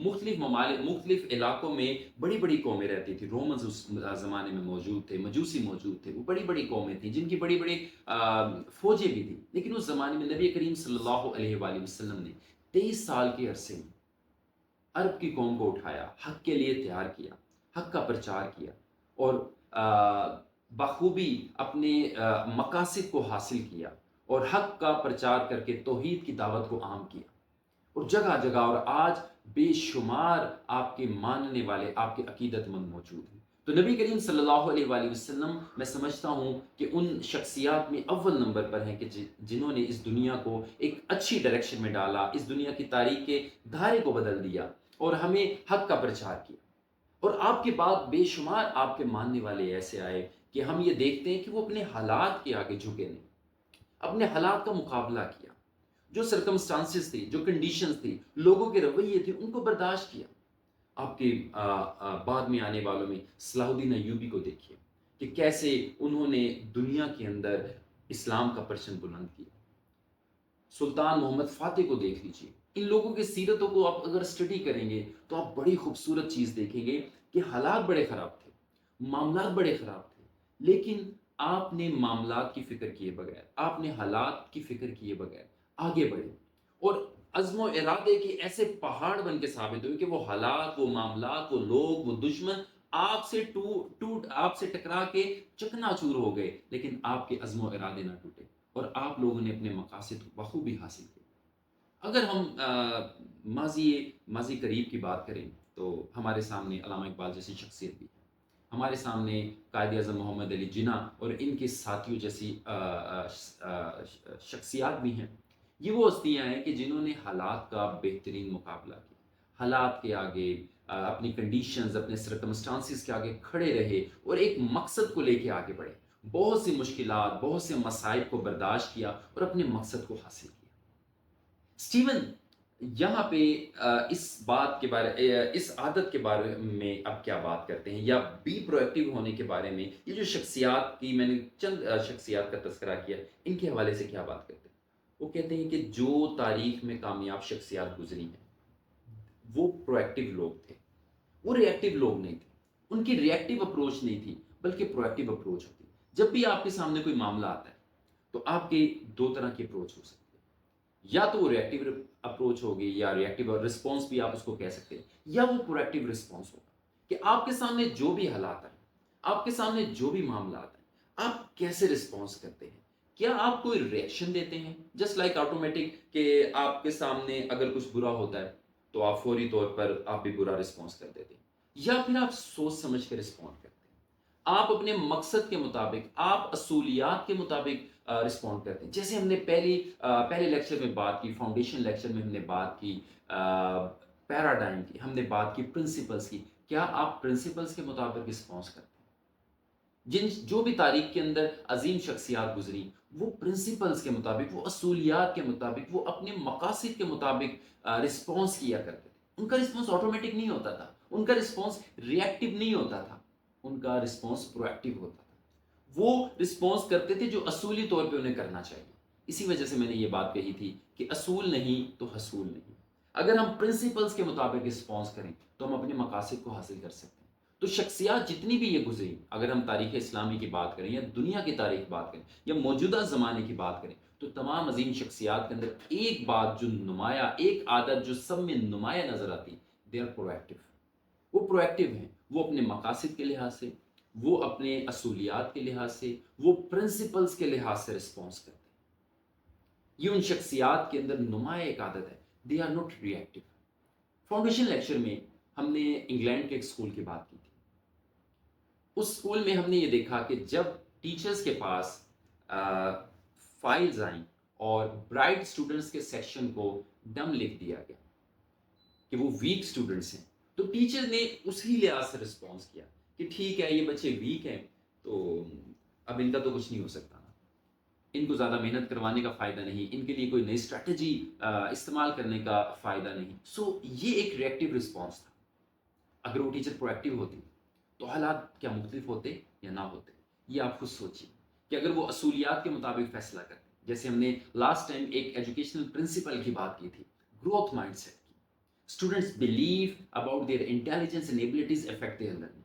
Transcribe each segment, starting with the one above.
مختلف ممالک مختلف علاقوں میں بڑی بڑی قومیں رہتی تھی. رومنز اس زمانے میں موجود تھے, مجوسی موجود تھے, وہ بڑی بڑی قومیں تھیں جن کی بڑی بڑی فوجیں بھی تھیں. لیکن اس زمانے میں نبی کریم صلی اللہ علیہ وآلہ وسلم نے 23 سال کے عرصے میں عرب کی قوم کو اٹھایا, حق کے لیے تیار کیا, حق کا پرچار کیا, اور بخوبی اپنے مقاصد کو حاصل کیا, اور حق کا پرچار کر کے توحید کی دعوت کو عام کیا. اور جگہ جگہ اور آج بے شمار آپ کے ماننے والے, آپ کے عقیدت مند موجود ہیں. تو نبی کریم صلی اللہ علیہ وآلہ وسلم میں سمجھتا ہوں کہ ان شخصیات میں اول نمبر پر ہیں کہ جنہوں نے اس دنیا کو ایک اچھی ڈائریکشن میں ڈالا, اس دنیا کی تاریخ کے دھارے کو بدل دیا اور ہمیں حق کا پرچار کیا. اور آپ کے بعد بے شمار آپ کے ماننے والے ایسے آئے کہ ہم یہ دیکھتے ہیں کہ وہ اپنے حالات کے آگے جھکے نہیں, اپنے حالات کا مقابلہ کیا, جو سرکمسٹانسز تھی, جو کنڈیشنز تھی, لوگوں کے رویے تھے, ان کو برداشت کیا. آپ کے بعد میں آنے والوں میں صلاح الدین ایوبی کو دیکھیے کہ کیسے انہوں نے دنیا کے اندر اسلام کا پرچم بلند کیا. سلطان محمد فاتح کو دیکھ لیجیے. ان لوگوں کی سیرتوں کو آپ اگر اسٹڈی کریں گے تو آپ بڑی خوبصورت چیز دیکھیں گے کہ حالات بڑے خراب تھے, معاملات بڑے خراب تھے, لیکن آپ نے معاملات کی فکر کیے بغیر, آپ نے حالات کی فکر کیے بغیر آگے بڑھے, اور عزم و ارادے کے ایسے پہاڑ بن کے ثابت ہوئے کہ وہ حالات, وہ معاملات, وہ لوگ, وہ دشمن آپ سے آپ سے ٹکرا کے چکنا چور ہو گئے, لیکن آپ کے عزم و ارادے نہ ٹوٹے اور آپ لوگوں نے اپنے مقاصد بخوبی حاصل کیے. اگر ہم ماضی قریب کی بات کریں تو ہمارے سامنے علامہ اقبال جیسی شخصیت بھی ہے, ہمارے سامنے قائد اعظم محمد علی جناح اور ان کے ساتھیوں جیسی شخصیات بھی ہیں. یہ وہ ہستیاں ہیں کہ جنہوں نے حالات کا بہترین مقابلہ کیا, حالات کے آگے اپنی کنڈیشنز, اپنے سرکمسٹانسز کے آگے کھڑے رہے اور ایک مقصد کو لے کے آگے بڑھے, بہت سی مشکلات, بہت سے مصائب کو برداشت کیا اور اپنے مقصد کو حاصل کیا. سٹیون یہاں پہ اس بات کے بارے, اس عادت کے بارے میں اب کیا بات کرتے ہیں, یا بی پرو ایکٹیو ہونے کے بارے میں. یہ جو شخصیات کی میں نے چند شخصیات کا تذکرہ کیا, ان کے حوالے سے کیا بات کرتے ہیں. وہ کہتے ہیں کہ جو تاریخ میں کامیاب شخصیات گزری ہیں وہ پرو ایکٹیو لوگ تھے, وہ ری ایکٹیو لوگ نہیں تھے. ان کی ری ایکٹیو اپروچ نہیں تھی بلکہ پرو ایکٹیو اپروچ ہوتی. جب بھی آپ کے سامنے کوئی معاملہ آتا ہے تو آپ کے دو طرح کی اپروچ ہو سکتی ہے, یا تو وہ ری ایکٹیو اپروچ ہوگی یا ری ایکٹیو رسپانس بھی آپ اس کو کہہ سکتے ہیں, یا وہ پرو ایکٹیو رسپانس ہوگا کہ آپ کے سامنے جو بھی حالات ہیں, آپ کے سامنے جو بھی معاملات ہیں, آپ کیسے رسپانس کرتے ہیں. کیا آپ کوئی ریئیکشن دیتے ہیں جسٹ لائک آٹومیٹک کہ آپ کے سامنے اگر کچھ برا ہوتا ہے تو آپ فوری طور پر آپ بھی برا رسپانس کر دیتے ہیں, یا پھر آپ سوچ سمجھ کے رسپونڈ کرتے ہیں, آپ اپنے مقصد کے مطابق, آپ اصولیات کے مطابق رسپونڈ کرتے ہیں. جیسے ہم نے پہلے لیکچر میں بات کی, فاؤنڈیشن لیکچر میں ہم نے بات کی پیراڈائم کی, ہم نے بات کی پرنسپلز کی. کیا آپ پرنسپلز کے مطابق رسپونس کرتے ہیں. جو بھی تاریخ کے اندر عظیم شخصیات گزری وہ پرنسپلز کے مطابق, وہ اصولیات کے مطابق, وہ اپنے مقاصد کے مطابق رسپونس کیا کرتے تھے. ان کا رسپونس آٹومیٹک نہیں ہوتا تھا, ان کا رسپونس ری ایکٹیو نہیں ہوتا تھا, ان کا رسپونس پرو ایکٹیو ہوتا تھا. وہ رسپونس کرتے تھے جو اصولی طور پہ انہیں کرنا چاہیے. اسی وجہ سے میں نے یہ بات کہی تھی کہ اصول نہیں تو حصول نہیں. اگر ہم پرنسپلز کے مطابق رسپونس کریں تو ہم اپنے مقاصد کو حاصل کر سکتے ہیں. تو شخصیات جتنی بھی یہ گزری, اگر ہم تاریخ اسلامی کی بات کریں یا دنیا کی تاریخ بات کریں یا موجودہ زمانے کی بات کریں, تو تمام عظیم شخصیات کے اندر ایک بات جو نمایاں, ایک عادت جو سب میں نمایاں نظر آتی, دے آر پرو ایکٹیو. وہ پرو ایکٹیو ہیں, وہ اپنے مقاصد کے لحاظ سے, وہ اپنے اصولیات کے لحاظ سے, وہ پرنسپلز کے لحاظ سے رسپونس کرتے ہیں. یہ ان شخصیات کے اندر نمایاں ایک عادت ہے, they are not reactive. Foundation lecture میں ہم نے انگلینڈ کے ایک اسکول کی بات کی تھی. اس اسکول میں ہم نے یہ دیکھا کہ جب ٹیچرز کے پاس فائلز آئیں اور برائٹ اسٹوڈنٹس کے سیکشن کو ڈم لکھ دیا گیا کہ وہ ویک اسٹوڈنٹس ہیں, تو ٹیچر نے اسی لحاظ سے رسپانس کیا کہ ٹھیک ہے, یہ بچے ویک ہیں تو اب ان کا تو کچھ نہیں ہو سکتا, ان کو زیادہ محنت کروانے کا فائدہ نہیں, ان کے لیے کوئی نئی اسٹریٹجی استعمال کرنے کا فائدہ نہیں. سو یہ ایک ری ایکٹیو رسپانس تھا. اگر وہ ٹیچر پرو ایکٹیو ہوتی تو حالات کیا مختلف ہوتے یا نہ ہوتے, یہ آپ خود سوچیے. کہ اگر وہ اصولیات کے مطابق فیصلہ کرتے, جیسے ہم نے لاسٹ ٹائم ایک ایجوکیشنل پرنسپل کی بات کی تھی, گروتھ مائنڈ سیٹ کی. Students believe about their intelligence and abilities affect their learning.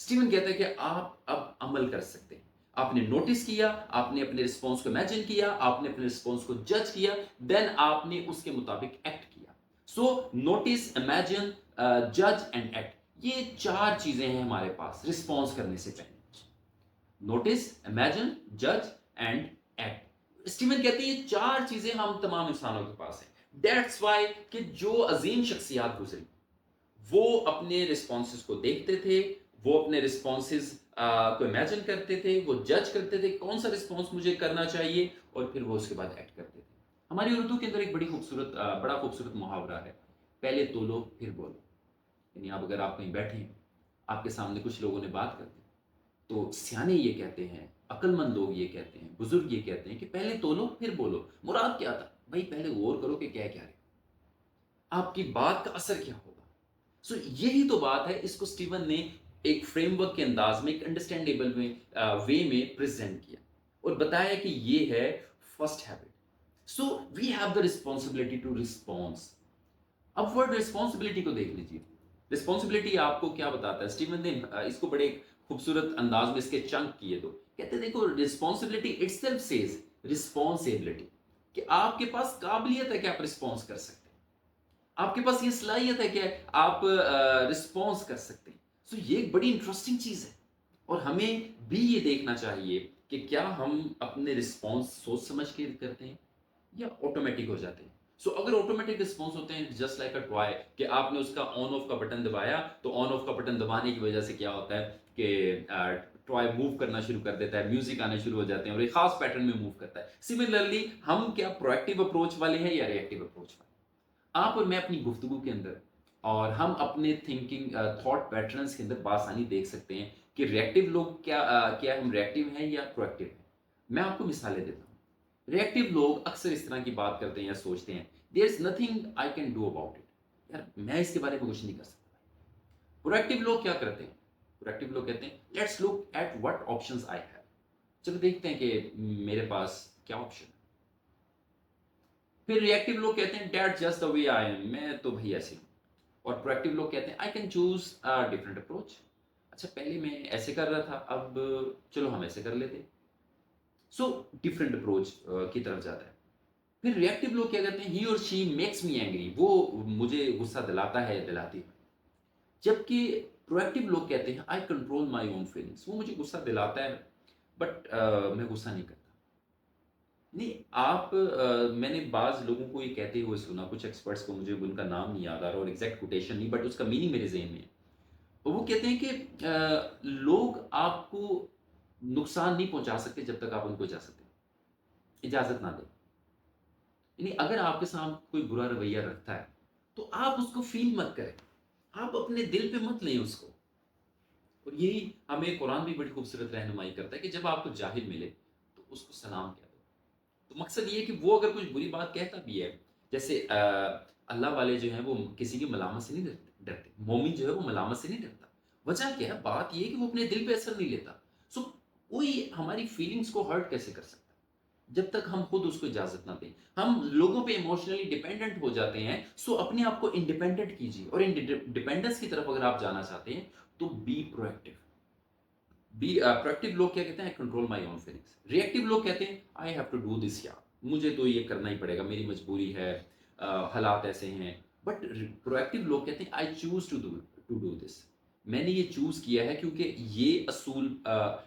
Steven کہتا ہے کہ آپ اب عمل کر سکتے ہیں. آپ نے نوٹس کیا, آپ نے اپنے رسپانس کو امیجن کیا, آپ نے اپنے رسپانس کو جج کیا, دین آپ نے اس کے مطابق ایکٹ کیا. سو نوٹس, امیجن, جج اینڈ ایکٹ, یہ 4 چیزیں ہیں ہمارے پاس رسپانس کرنے سے پہلے. نوٹس, امیجن, جج اینڈ ایکٹ. اسٹیون کہتے ہیں یہ 4 چیزیں ہم تمام انسانوں کے پاس ہیں. دیٹس وائی کہ جو عظیم شخصیات گزری وہ اپنے رسپانسز کو دیکھتے تھے, وہ اپنے رسپانسز کو امیجن کرتے تھے, وہ جج کرتے تھے کون سا رسپانس مجھے کرنا چاہیے, اور پھر وہ اس کے بعد ایکٹ کرتے تھے. ہماری اردو کے اندر ایک بڑا خوبصورت محاورہ ہے, پہلے تولو پھر بولو. یعنی اب اگر آپ کہیں بیٹھے ہیں, آپ کے سامنے کچھ لوگوں نے بات کر دی, تو سیانے یہ کہتے ہیں, عقل مند لوگ یہ کہتے ہیں, بزرگ یہ کہتے ہیں کہ پہلے تولو پھر بولو. مراد کیا تھا بھائی, پہلے غور کرو کہ کیا رہے, آپ کی بات کا اثر کیا ہوگا. سو یہی تو بات ہے, اس کو اسٹیون نے ایک فریم ورک کے انداز میں, ایک انڈرسٹینڈیبل وے میں پریزنٹ کیا اور بتایا کہ یہ ہے first habit. So we have the responsibility to response. اب ورڈ ریسپانسبلٹی کو دیکھ لیجیے. ریسپانسبلٹی آپ کو کیا بتاتا ہے, اسٹیون نے اس کو بڑے خوبصورت انداز میں اس کے چنک کیے. تو کہتے ہیں دیکھو, responsibility itself says responsibility, کہ آپ کے پاس قابلیت ہے کہ آپ رسپانس کر سکتے ہیں, آپ کے پاس یہ صلاحیت ہے کہ آپ رسپانس کر سکتے ہیں. سو یہ ایک بڑی انٹرسٹنگ چیز ہے, اور ہمیں بھی یہ دیکھنا چاہیے کہ کیا ہم اپنے رسپانس سوچ سمجھ کے کرتے ہیں یا آٹومیٹک ہو جاتے ہیں. سو اگر آٹومیٹک رسپانس ہوتے ہیں, جسٹ لائک اے ٹوائے, کہ آپ نے اس کا آن آف کا بٹن دبایا, تو آن آف کا بٹن دبانے کی وجہ سے کیا ہوتا ہے کہ ٹوائے موو کرنا شروع کر دیتا ہے, میوزک آنے شروع ہو جاتے ہیں اور ایک خاص پیٹرن میں موو کرتا ہے. سملرلی ہم کیا پرویکٹیو اپروچ والے ہیں یا ریئیکٹیو اپروچ والے. آپ اور میں اپنی گفتگو کے اندر اور ہم اپنے تھنکنگ تھاٹ پیٹرنز کے اندر بآسانی دیکھ سکتے ہیں کہ ریئیکٹیو لوگ کیا ہم ریئیکٹیو ہیں یا پرویکٹیو ہیں. میں آپ کو مثالیں دیتا ہوں. ریئیکٹیو لوگ اکثر اس طرح کی بات کرتے ہیں یا سوچتے ہیں, there is nothing I can do about it, یار میں اس کے بارے میں کچھ نہیں کر سکتا. پرویکٹیو لوگ کیا کرتے ہیں, پرویکٹیو لوگ کہتے ہیں let's look at what options I have, چلو دیکھتے ہیں کہ میرے پاس کیا آپشن ہے. پھر ریئیکٹیو لوگ کہتے ہیں that's just the way I am, میں تو بھائی ایسے ہوں. اور پرویکٹیو لوگ کہتے ہیں I can choose different approach, اچھا پہلے میں ایسے کر رہا تھا, اب چلو ہم ایسے کر لیتے. سو ڈفرنٹ اپروچ کی طرف جاتا ہے. پھر ریئیکٹیو لوگ کیا کرتے ہیں, ہی اور شی میکس می اینگری, وہ مجھے غصہ دلاتا ہے, دلاتی ہے. جبکہ پرویکٹیو لوگ کہتے ہیں I control my own feelings, وہ مجھے غصہ دلاتا ہے بٹ میں غصہ نہیں کرتا. نہیں آپ میں نے بعض لوگوں کو یہ کہتے ہوئے سنا, کچھ ایکسپرٹس کو, مجھے ان کا نام نہیں یاد آ رہا اور ایگزیکٹ کوٹیشن نہیں, بٹ اس کا میننگ میرے ذہن میں ہے. اور وہ کہتے ہیں کہ لوگ آپ کو نقصان نہیں پہنچا سکتے جب تک آپ ان کو اجازت نہ دیں. یعنی اگر آپ کے ساتھ کوئی برا رویہ رکھتا ہے تو آپ اس کو فیل مت کریں, آپ اپنے دل پہ مت لیں اس کو. اور یہی ہمیں قرآن بھی بڑی خوبصورت رہنمائی کرتا ہے کہ جب آپ کو جاہل ملے تو اس کو سلام کہہ دو. تو مقصد یہ ہے کہ وہ اگر کچھ بری بات کہتا بھی ہے, جیسے اللہ والے جو ہیں وہ کسی کی ملامت سے نہیں ڈرتے, مومن جو ہے وہ ملامت سے نہیں ڈرتا. وجہ کیا ہے, بات یہ ہے کہ وہ اپنے دل پہ اثر نہیں لیتا. سو کوئی ہماری فیلنگز کو ہرٹ کیسے کر سکتا جب تک ہم خود اس کو اجازت نہ دیں. ہم لوگوں پہ ایموشنلی ڈیپینڈنٹ ہو جاتے ہیں. سو اپنے آپ کو انڈیپینڈنٹ کیجیے, اور انڈیپینڈنس کی طرف اگر آپ جانا چاہتے ہیں تو بی پرویکٹیو. پرویکٹیو لوگ کیا کہتے ہیں, I control my own feelings. Reactive لوگ کہتے ہیں I have to do this, یا مجھے تو یہ کرنا ہی پڑے گا, میری مجبوری ہے, حالات ایسے ہیں. بٹ پرویکٹیو لوگ کہتے ہیں آئی چوز ٹو ڈو دس, میں نے یہ چوز کیا ہے کیونکہ یہ اصول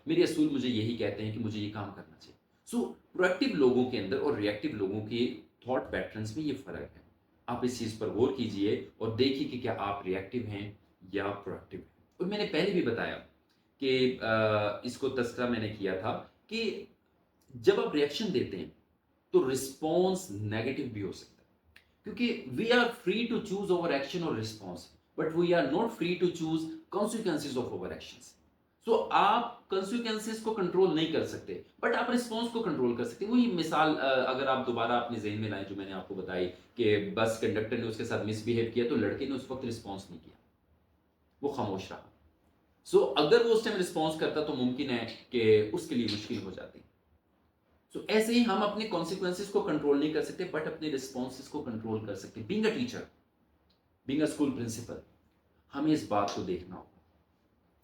میرے اصول مجھے یہی کہتے ہیں کہ مجھے یہ کام کرنا چاہیے. سو پرویکٹیو لوگوں کے اندر اور ریئیکٹیو لوگوں کے تھاٹ پیٹرنس میں یہ فرق ہے. آپ اس چیز پر غور کیجئے اور دیکھیے کہ کیا آپ ریئیکٹیو ہیں یا پرویکٹیو ہیں. اور میں نے پہلے بھی بتایا کہ اس کو تذکرہ میں نے کیا تھا کہ جب آپ ریئیکشن دیتے ہیں تو رسپانس نیگیٹو بھی ہو سکتا ہے, کیونکہ we are free to choose our action اور response, but we are not free to choose consequences of our actions. So آپ کنسیکوینسز کو کنٹرول نہیں کر سکتے, بٹ آپ رسپانس کو کنٹرول کر سکتے. وہی مثال اگر آپ دوبارہ اپنے ذہن میں لائیں جو میں نے آپ کو بتائی کہ بس کنڈکٹر نے اس کے ساتھ مس بہیو کیا, تو لڑکے نے اس وقت رسپانس نہیں کیا, وہ خاموش رہا. سو اگر وہ اس ٹائم رسپانس کرتا تو ممکن ہے کہ اس کے لیے مشکل ہو جاتی. سو ایسے ہی ہم اپنے کانسیکوینسز کو کنٹرول نہیں کر سکتے, بٹ اپنے رسپانسز کو کنٹرول کر سکتے. Being a teacher, being a school principal, ہمیں اس بات کو دیکھنا ہوگا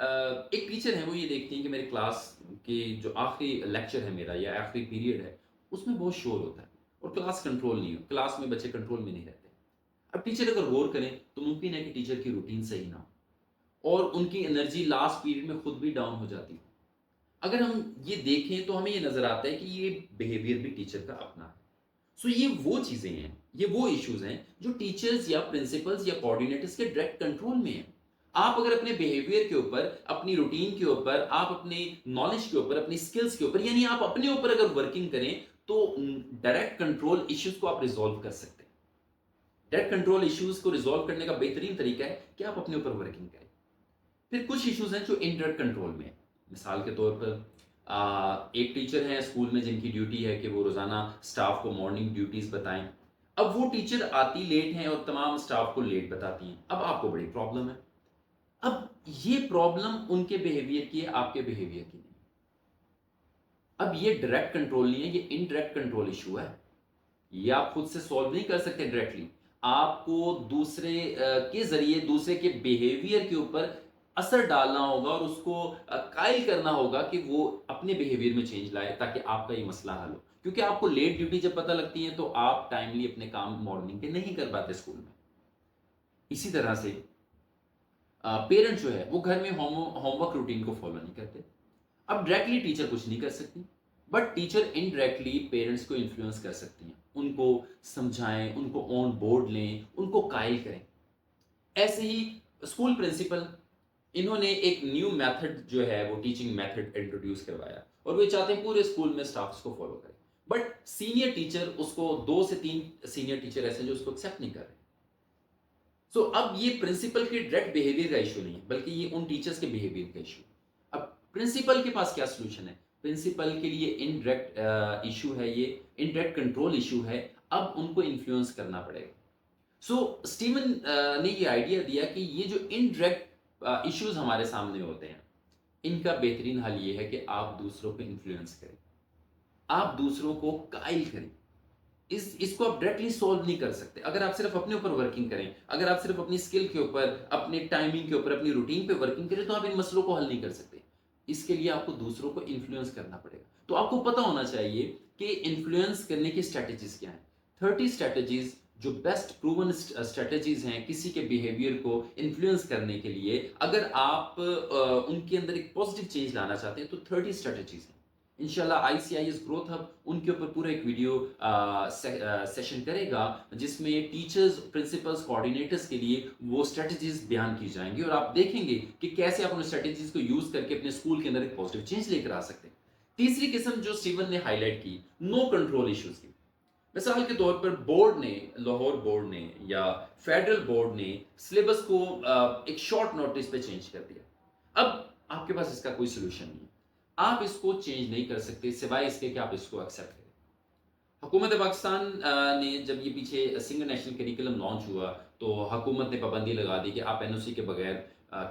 ایک ٹیچر ہیں وہ یہ دیکھتی ہیں کہ میرے کلاس کی جو آخری لیکچر ہے میرا یا آخری پیریڈ ہے اس میں بہت شور ہوتا ہے اور کلاس کنٹرول نہیں ہو، کلاس میں بچے کنٹرول میں نہیں رہتے۔ اب ٹیچر اگر غور کریں تو ممکن ہے کہ ٹیچر کی روٹین صحیح نہ ہو اور ان کی انرجی لاسٹ پیریڈ میں خود بھی ڈاؤن ہو جاتی ہو۔ اگر ہم یہ دیکھیں تو ہمیں یہ نظر آتا ہے کہ یہ بیہیویئر بھی ٹیچر کا اپنا ہے۔ سو یہ وہ چیزیں ہیں، یہ وہ ایشوز ہیں جو ٹیچرز یا پرنسپلز یا کوآرڈینیٹرز کے ڈائریکٹ کنٹرول میں ہیں۔ آپ اگر اپنے بیہیویئر کے اوپر، اپنی روٹین کے اوپر، آپ اپنے نالج کے اوپر، اپنی سکلز کے اوپر، یعنی آپ اپنے اوپر اگر ورکنگ کریں تو ڈائریکٹ کنٹرول ایشوز کو آپ ریزالو کر سکتے ہیں۔ ڈائریکٹ کنٹرول ایشوز کو ریزالو کرنے کا بہترین طریقہ ہے کہ آپ اپنے اوپر ورکنگ کریں۔ پھر کچھ ایشوز ہیں جو انڈائریکٹ کنٹرول میں ہیں۔ مثال کے طور پر ایک ٹیچر ہیں اسکول میں جن کی ڈیوٹی ہے کہ وہ روزانہ اسٹاف کو مارننگ ڈیوٹیز بتائیں۔ اب وہ ٹیچر آتی لیٹ ہیں اور تمام اسٹاف کو لیٹ بتاتی ہیں۔ اب آپ کو بڑی پرابلم ہے۔ اب یہ پرابلم ان کے بیہیویئر کی ہے، آپ کے بیہیویئر کی نہیں۔ اب یہ ڈائریکٹ کنٹرول نہیں ہے، یہ انڈائریکٹ کنٹرول ایشو ہے۔ یہ آپ خود سے سولو نہیں کر سکتے ڈائریکٹلی۔ آپ کو دوسرے کے ذریعے دوسرے کے بیہیویئر کے اوپر اثر ڈالنا ہوگا اور اس کو قائل کرنا ہوگا کہ وہ اپنے بیہیویئر میں چینج لائے تاکہ آپ کا یہ مسئلہ حل ہو۔ کیونکہ آپ کو لیٹ ڈیوٹی جب پتہ لگتی ہے تو آپ ٹائملی اپنے کام مارننگ کے نہیں کر پاتے اسکول میں۔ اسی طرح سے پیرنٹ جو ہے وہ گھر میں ہوم ورک روٹین کو فالو نہیں کرتے۔ اب ڈائریکٹلی ٹیچر کچھ نہیں کر سکتی، بٹ ٹیچر انڈائریکٹلی پیرنٹس کو انفلوئنس کر سکتی ہیں، ان کو سمجھائیں، ان کو آن بورڈ لیں، ان کو قائل کریں۔ ایسے ہی اسکول پرنسپل، انہوں نے ایک نیو میتھڈ جو ہے وہ ٹیچنگ میتھڈ انٹروڈیوس کروایا اور وہ چاہتے ہیں پورے اسکول میں اسٹاف اس کو فالو کریں، بٹ سینئر ٹیچر اس کو 2 سے 3 سینئر ٹیچر ایسے جو اس کو ایکسیپٹ نہیں کر رہے۔ سو اب یہ پرنسپل کے ڈائریکٹ بیہیویئر کا ایشو نہیں ہے بلکہ یہ ان ٹیچرز کے بیہیویئر کا ایشو ہے۔ اب پرنسپل کے پاس کیا سولوشن ہے؟ پرنسپل کے لیے انڈائریکٹ ایشو ہے، یہ انڈائریکٹ کنٹرول ایشو ہے۔ اب ان کو انفلوئنس کرنا پڑے گا۔ سو اسٹیون نے یہ آئیڈیا دیا کہ یہ جو انڈائریکٹ ایشوز ہمارے سامنے ہوتے ہیں ان کا بہترین حل یہ ہے کہ آپ دوسروں کو انفلوئنس کریں، آپ دوسروں کو قائل کریں۔ اس کو آپ ڈائریکٹلی سولو نہیں کر سکتے۔ اگر آپ صرف اپنے اوپر ورکنگ کریں، اگر آپ صرف اپنی اسکل کے اوپر، اپنے ٹائمنگ کے اوپر، اپنی روٹین پہ ورکنگ کریں تو آپ ان مسئلوں کو حل نہیں کر سکتے۔ اس کے لیے آپ کو دوسروں کو انفلوئنس کرنا پڑے گا۔ تو آپ کو پتہ ہونا چاہیے کہ انفلوئنس کرنے کی اسٹریٹجیز کیا ہیں۔ 30 اسٹریٹجیز جو بیسٹ پروون اسٹریٹجیز ہیں کسی کے بیہیویئر کو انفلوئنس کرنے کے لیے، اگر آپ ان کے اندر ایک پازیٹیو چینج لانا چاہتے ہیں تو 30 اسٹریٹجیز ہیں۔ انشاءاللہ ICIS گروتھ ہب ان کے اوپر پورا ایک ویڈیو سیشن کرے گا جس میں ٹیچرز، پرنسپلز، کوآرڈینیٹرز کے لیے وہ اسٹریٹجیز بیان کی جائیں گی اور آپ دیکھیں گے کہ کیسے آپ ان اسٹریٹجیز کو یوز کر کے اپنے اسکول کے اندر ایک پازیٹیو چینج لے کر آ سکتے ہیں۔ تیسری قسم جو اسٹیون نے ہائی لائٹ کی، نو کنٹرول ایشوز کی۔ مثال کے طور پر بورڈ نے، لاہور بورڈ نے یا فیڈرل بورڈ نے سلیبس کو ایک شارٹ نوٹس پہ چینج کر دیا۔ اب آپ کے پاس اس کا کوئی سولوشن نہیں ہے، آپ اس کو چینج نہیں کر سکتے سوائے اس کے کہ آپ اس کو ایکسیپٹ کریں۔ حکومت پاکستان نے جب یہ پیچھے سنگل نیشنل کریکولم لانچ ہوا تو حکومت نے پابندی لگا دی کہ آپ NOC کے بغیر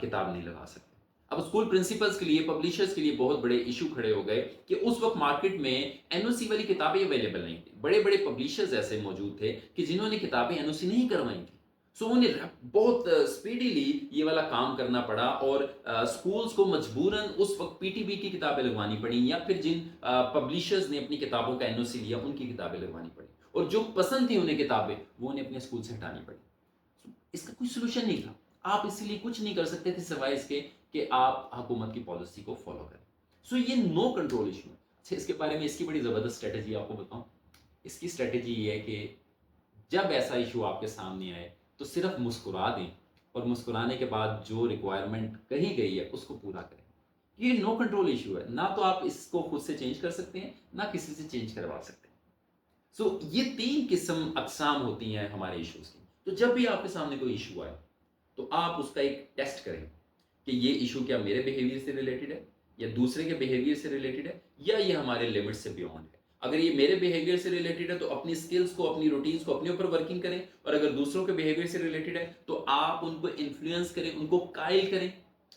کتاب نہیں لگا سکتے۔ اب اسکول پرنسپلز کے لیے، پبلشرز کے لیے بہت بڑے ایشو کھڑے ہو گئے کہ اس وقت مارکیٹ میں NOC والی کتابیں اویلیبل نہیں تھیں۔ بڑے بڑے پبلشرز ایسے موجود تھے کہ جنہوں نے کتابیں NOC نہیں کروائی تھیں۔ سو انہیں بہت اسپیڈیلی یہ والا کام کرنا پڑا اور اسکولز کو مجبوراً اس وقت PTB کی کتابیں لگوانی پڑیں یا پھر جن پبلشرز نے اپنی کتابوں کا NOC لیا ان کی کتابیں لگوانی پڑیں، اور جو پسند تھی انہیں کتابیں وہ انہیں اپنے اسکول سے ہٹانی پڑی۔ اس کا کوئی سولوشن نہیں تھا، آپ اس لیے کچھ نہیں کر سکتے تھے سوائے اس کے کہ آپ حکومت کی پالیسی کو فالو کریں۔ سو یہ نو کنٹرول ایشو ہے۔ اچھا، اس کے بارے میں اس کی بڑی زبردست اسٹریٹجی آپ کو بتاؤں۔ اس کی اسٹریٹجی یہ ہے کہ جب ایسا ایشو آپ کے سامنے آئے تو صرف مسکرا دیں اور مسکرانے کے بعد جو ریکوائرمنٹ کہی گئی ہے اس کو پورا کریں۔ یہ نو کنٹرول ایشو ہے، نہ تو آپ اس کو خود سے چینج کر سکتے ہیں نہ کسی سے چینج کروا سکتے ہیں۔ سو یہ 3 اقسام ہوتی ہیں ہمارے ایشوز کی۔ تو جب بھی آپ کے سامنے کوئی ایشو آئے تو آپ اس کا ایک ٹیسٹ کریں کہ یہ ایشو کیا میرے بیہیویئر سے ریلیٹڈ ہے یا دوسرے کے بیہیویئر سے ریلیٹڈ ہے یا یہ ہمارے لمٹ سے بیونڈ ہے۔ اگر یہ میرے بیہیویئر سے ریلیٹڈ ہے تو اپنی سکلز کو، اپنی روٹینز کو اپنے اوپر ورکنگ کریں، اور اگر دوسروں کے بیہیویئر سے ریلیٹڈ ہے تو آپ ان کو انفلوئنس کریں، ان کو قائل کریں،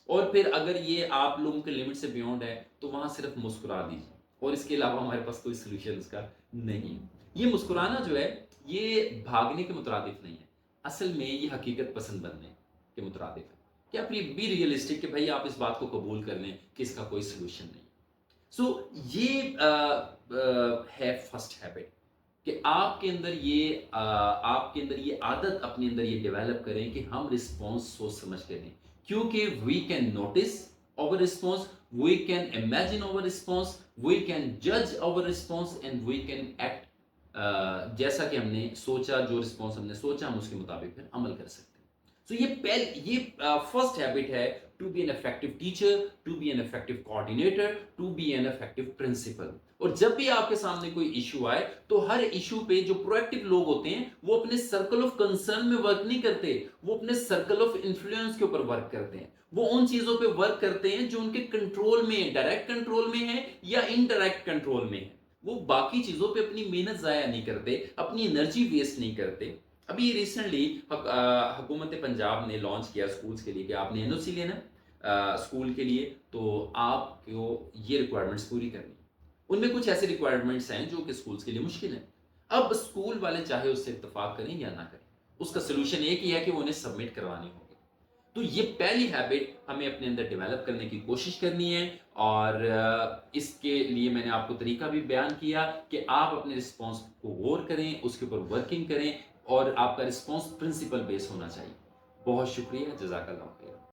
اور پھر اگر یہ آپ لوگوں کے لمٹ سے بیونڈ ہے تو وہاں صرف مسکرا دیجیے، اور اس کے علاوہ ہمارے پاس کوئی سولوشن اس کا نہیں۔ یہ مسکرانا جو ہے یہ بھاگنے کے مترادف نہیں ہے، اصل میں یہ حقیقت پسند بننے کے مترادف ہے۔ کہ آپ بی ریئلسٹک کہ بھائی آپ اس بات کو قبول کر لیں کہ اس کا کوئی سلوشن نہیں. سو یہ ہے فرسٹ ہیبٹ کہ آپ کے اندر یہ عادت اپنے اندر یہ ڈیولپ کریں کہ ہم رسپانس سوچ سمجھ کے دیں, کیونکہ we can notice our response, we can imagine our response, we can judge our response and we can act جیسا کہ ہم نے سوچا, جو رسپانس ہم نے سوچا ہم اس کے مطابق پھر عمل کر سکتے ہیں. سو یہ فرسٹ ہیبٹ ہے to be an effective teacher, to be an effective coordinator, to be an effective principal. اور جب بھی آپ کے سامنے کوئی ایشو آئے تو ہر ایشو پہ جو پرویکٹو لوگ ہوتے ہیں وہ اپنے سرکل آف کنسرن میں ورک نہیں کرتے, وہ اپنے سرکل آف انفلوئنس کے اوپر ورک کرتے ہیں. وہ ان چیزوں پہ ورک کرتے ہیں جو ان کے کنٹرول میں, ڈائریکٹ کنٹرول میں ہے یا انڈائریکٹ کنٹرول میں ہے. وہ باقی چیزوں پہ اپنی محنت ضائع نہیں کرتے, اپنی انرجی ویسٹ نہیں کرتے. ابھی ریسنٹلی حکومت پنجاب نے لانچ کیا اسکولز کے لیے کہ آپ نے این او سی لینا اسکول کے لیے تو آپ کو یہ ریکوائرمنٹس پوری کرنی. ان میں کچھ ایسے ریکوائرمنٹس ہیں جو کہ اسکولز کے لیے مشکل ہیں. اب اسکول والے چاہے اس سے اتفاق کریں یا نہ کریں, اس کا سلوشن ایک ہی ہے کہ وہ انہیں سبمٹ کروانی ہوگی. تو یہ پہلی ہیبٹ ہمیں اپنے اندر ڈیولپ کرنے کی کوشش کرنی ہے, اور اس کے لیے میں نے آپ کو طریقہ بھی بیان کیا کہ آپ اپنے رسپانس کو غور کریں, اس کے اوپر ورکنگ کریں, اور آپ کا رسپانس پرنسپل بیس ہونا چاہیے. بہت شکریہ, جزاک اللہ.